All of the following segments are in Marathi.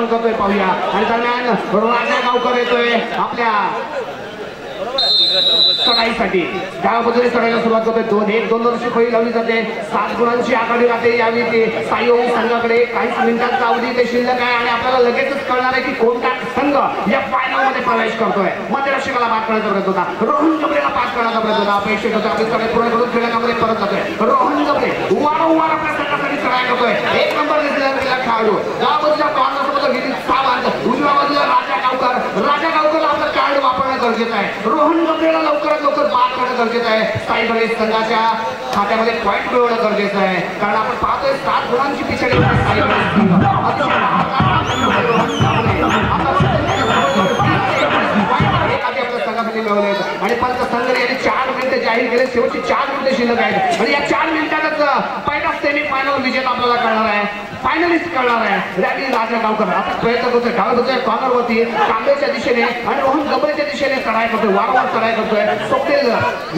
मारहाण करतोय पाहूया. आणि दरम्यान राजा गावकर येतोय आपल्या चढाईसाठी. डाव्या बाजूने चढायला सुरुवात करतोय. 2-1 वर्षी पहिली लावली जाते. 7 गुणांची आघाडी राहते यावेळी ते साई संघाकडे. काही मिनिटांचा अवधी ते शिल्लक आहे आणि आपल्याला लगेचच कळणार आहे की कोणता संघ या फायनल मध्ये प्रवेश करतोय. मध्यरक्षकाला बाद करण्याचा प्रयत्न होता. रोहन गबरेला पास करण्याचा प्रयत्न होता. अपेक्षित होता आपली चढाई पूर्ण करून खेळण्यामध्ये परत जातोय. रोहन गबरे वारंवार आपल्या संघासाठी चढाई करतोय. 1 नंबर दिलेला खेळाडू. डाव्या बाजूला कॉर्नर सोबत गिरीश सावंत, उजव्या बाजूला राजा गावकर. राजा गावकरला आपलं खेळाडू वापरणं गरजेचं आहे. रोहन गबरेला लवकरात लवकर बाद करणं गरजेचं आहे. साई गणेश संघाच्या खात्यामध्ये पॉईंट मिळवणं गरजेचं आहे. कारण आपण पाहतोय 7 गुणांची पिछाडी साई गणेश संघ मिळवले आणि पंच संघ यांनी 4 मिनिटं जाहीर केले. शेवटची 4 मिनिटं शिल्लक आहेत आणि या 4 मिनिटातच पहिला सेमी फायनल विजेता आपल्याला कळणार आहे. फायनलिस्ट कळणार आहे. रॅली राजा गावकर आता प्रयत्न करतोय. डाव्या बाजूच्या कॉर्नरवरती कांबेच्या दिशेने आणि रोहन गबरेच्या दिशेने चढाई करतोय. वारंवार चढाई करतोय. स्वप्नील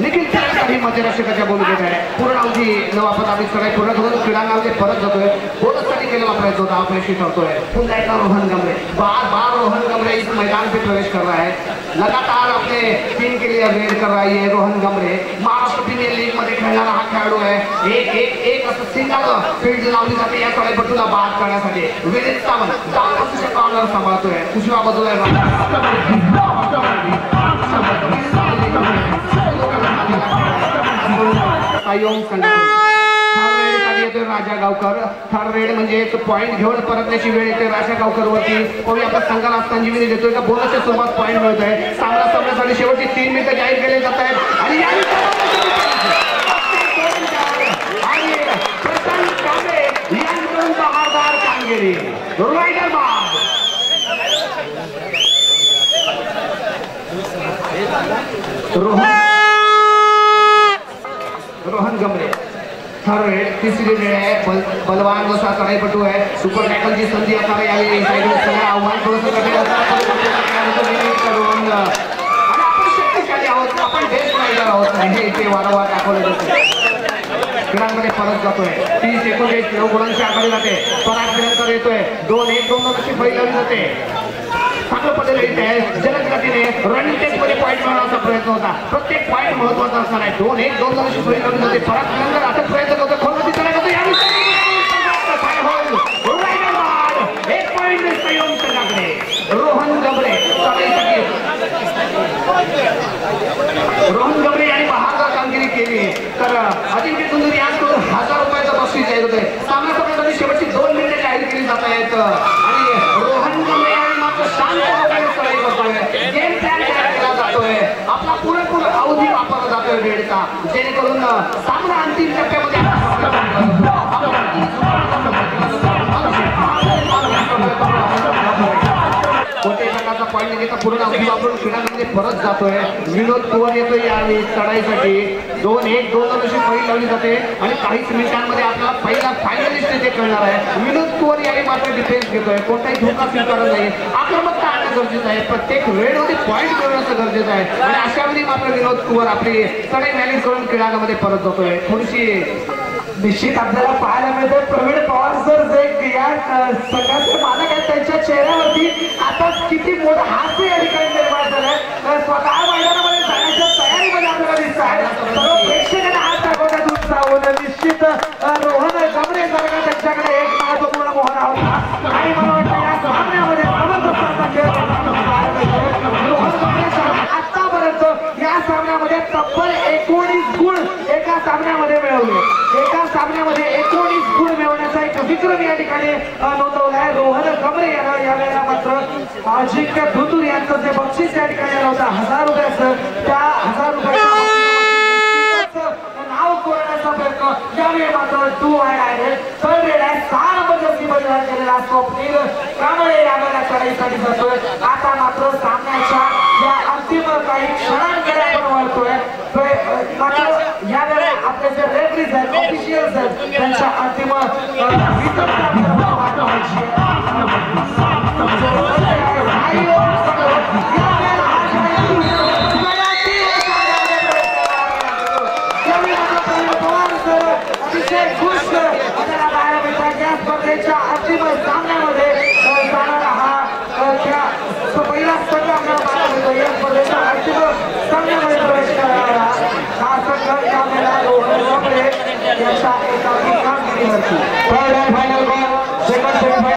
निखिल खेळासाठी मध्यरक्षकाच्या भूमिकेत आहे. पूर्ण अवधी न वापरता आपली चढाई पूर्ण करून क्रीडांगणामध्ये परत जातोय. बोनससाठी केलेला प्रयत्न होता. अपयशी ठरतोय. पुन्हा एकदा रोहन गबरे बार रोहन गबरे इस मैदान पे प्रवेश कर रहा है. लगातार अपने टीम के लिए रेड कर रही है रोहन गबरे. महाराष्ट्र प्रीमियर लीग मध्ये खेळणारा हा खेळाडू आहे. एक असं सिंगल फील्ड लावली जाते या चढाईपटूला बाद करण्यासाठी. विनीत सावंत डाव्या बाजूच्या कॉर्नर सांभाळतोय. उजव्या बाजूला राजा गावकर. थर्ड रेड म्हणजे पॉईंट घेऊन परतण्याची वेळ येते राजा गावकर वरती. कोणी आपल्या संघाला संजीवनी देतोय का बोनसच्या स्वरूपात पॉईंट मिळतोय. सामना संपण्यासाठी शेवटची 3 मिनिटं जाहीर केले जात आहेत आणि प्रशांत कांबळे यांकडून बहारदार कामगिरी. रायडर बाद रोहन गबरे. थर्ड रेड तिसरी रेड आहे. बलवान असा चढाईपटू आहे. सुपर टॅकलची संधी आता यावेळी आव्हान थोडंसं कठीण करून आणि आपण शक्तिशाली आहोत. आपण बेस्ट रायडर आहोत हे इथे वारंवार दाखवलं जातं. खेळांमध्ये परत जातोय. 30-19 गुणांची आघाडी जाते. पराग फिरंकर येतोय. 2-1 वर्षी पहिली लावली जाते. चांगलं पद्धतीने येत आहे. जलद गतीने रनिंग टेस्ट मध्ये पॉईंट मिळवण्याचा प्रयत्न होता. प्रत्येक पॉईंट महत्वाचा असणार आहे. 2-1 वर्षी पहिली लावली जाते. पराग फिरंकर आता प्रयत्न करतो. खोलवरती चढाई करतो. एक पॉईंट संयम संघाकडे. रोहन गबरे रोहन गबरे यांनी बहादर कामगिरी केली तर अजिंक्य कुंदूर यांकडून 1000 रुपयाचं बक्षीस जाहीर होते. सामना संपण्यासाठी शेवटची 2 मिनिटं जाहीर केली जात आहेत आणि रोहन गबरे यांनी मात्र शांतपणे चढाई करतोय. गेम प्लॅन तयार केला जातोय. आपला पुरेपूर अवधी वापरला जातोय वेळेचा जेणेकरून सामना अंतिम टप्प्यामध्ये कोणत्याही प्रकारचा पॉईंट घेता पूर्ण अवधी वापरून क्रीडामध्ये परत जातोय. विनोद कुवर येतोय यावेळी चढाईसाठी. 2-1 वर्षी पहिली लावली जाते आणि काहीच मिनिटांमध्ये आपल्याला पहिला फायनलिस्ट इथे कळणार आहे. विनोद कुवर यावेळी मात्र डिफेन्स घेतोय. कोणताही धोका स्वीकारत नाही. आक्रमकता आणणं गरजेचं आहे. प्रत्येक रेडमध्ये पॉईंट मिळवणं गरजेचं आहे आणि अशा वेळी मात्र विनोद कुवर आपली चढाई मॅनेज करून क्रीडांगामध्ये परत जातोय. थोडीशी निश्चित आपल्याला पाहायला मिळते प्रवीण पवार सर जे या संघाचे मालक आहेत त्यांच्या चेहऱ्यावरती आता किती मोठा हास्य या ठिकाणी निर्माण झालाय. स्वतः मैदानामध्ये जाण्याच्या तयारीमध्ये आपल्याला दिसत आहे. सर्व प्रेक्षकांना हात दाखवण्यात उत्साह. निश्चित रोहन गबरे सारखा त्यांच्याकडे एक महत्वपूर्ण मोहरा होता आणि मला वाटतं या सामन्यामध्ये रोहन गबरे आतापर्यंत या सामन्यामध्ये तब्बल 19 गुण एका सामन्यामध्ये मिळवले. एका सामन्यामध्ये 19 गुण मिळवण्याचा एक विक्रम या ठिकाणी नोंदवला आहे. रोहन गबरे यांना यावेळेला मात्र अजिंक्य धुतूर यांचं जे बक्षीस या ठिकाणी आलं होतं 1000 रुपयाचं त्या 1000 रुपयाचं नाव कोरण्याचा प्रयत्न यावेळी मात्र 2 आहे. थर्ड रेड आहे. 6 नंबर जर्सी बदल केलेला स्वप्नील कांबळे यावेळेला चढाईसाठी जातोय. आता मात्र सामन्याच्या या अंतिम काही क्षणांकडे आपण वळतोय. मात्र यावेळेला आपले जे रेफरीज आहेत ऑफिशियल्स आहेत त्यांच्या अंतिम अतिशय खुश आपल्याला पाहायला मिळतात. या स्पर्धेच्या अंतिम सामन्यामध्ये जाणारा हा third final call second semifinal